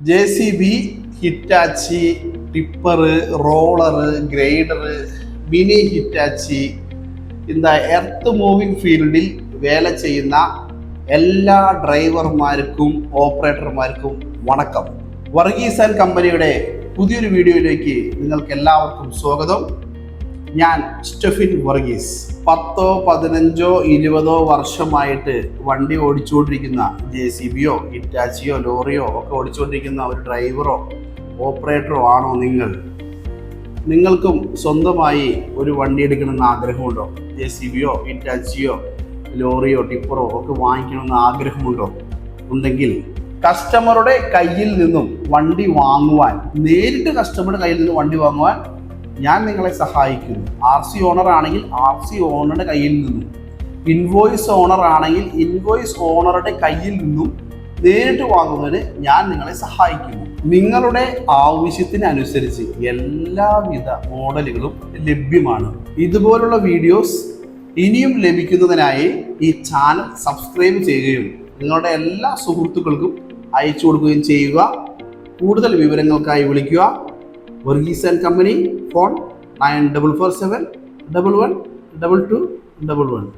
JCB, Hitachi, tipper, roller, grader, mini Hitachi இந்த earth moving ഫീൽഡിൽ വേല ചെയ്യുന്ന എല്ലാ ഡ്രൈവർമാർക്കും ഓപ്പറേറ്റർമാർക്കും വണക്കം. വർഗീസ് ആൻഡ് കമ്പനിയുടെ പുതിയൊരു വീഡിയോയിലേക്ക് നിങ്ങൾക്ക് എല്ലാവർക്കും സ്വാഗതം. ഞാൻ സ്റ്റെഫിൻ വർഗീസ്. 10, 15, 20 വർഷമായിട്ട് വണ്ടി ഓടിച്ചുകൊണ്ടിരിക്കുന്ന JCBയോ ഹിറ്റാച്ചിയോ ലോറിയോ ഒക്കെ ഓടിച്ചുകൊണ്ടിരിക്കുന്ന ഒരു ഡ്രൈവറോ ഓപ്പറേറ്ററോ ആണോ നിങ്ങൾക്കും സ്വന്തമായി ഒരു വണ്ടി എടുക്കണമെന്ന് ആഗ്രഹമുണ്ടോ? JCBയോ ഹിറ്റാച്ചിയോ ലോറിയോ ടിപ്പറോ ഒക്കെ വാങ്ങിക്കണമെന്ന് ആഗ്രഹമുണ്ടോ? ഉണ്ടെങ്കിൽ കസ്റ്റമറുടെ കയ്യിൽ നിന്നും വണ്ടി വാങ്ങുവാൻ, നേരിട്ട് കസ്റ്റമറുടെ കയ്യിൽ നിന്ന് വണ്ടി വാങ്ങുവാൻ ഞാൻ നിങ്ങളെ സഹായിക്കുന്നു. RC ഓണർ ആണെങ്കിൽ RC ഓണറുടെ കയ്യിൽ നിന്നും, ഇൻവോയ്സ് ഓണർ ആണെങ്കിൽ ഇൻവോയ്സ് ഓണറുടെ കയ്യിൽ നിന്നും നേരിട്ട് വാങ്ങുന്നതിന് ഞാൻ നിങ്ങളെ സഹായിക്കുന്നു. നിങ്ങളുടെ ആവശ്യത്തിനനുസരിച്ച് എല്ലാവിധ മോഡലുകളും ലഭ്യമാണ്. ഇതുപോലുള്ള വീഡിയോസ് ഇനിയും ലഭിക്കുന്നതിനായി ഈ ചാനൽ സബ്സ്ക്രൈബ് ചെയ്യുകയും നിങ്ങളുടെ എല്ലാ സുഹൃത്തുക്കൾക്കും അയച്ചു കൊടുക്കുകയും ചെയ്യുക. കൂടുതൽ വിവരങ്ങൾക്കായി വിളിക്കുക വർഗീസ് ആൻഡ് കമ്പനി. ഫോൺ 9447 11 22 11.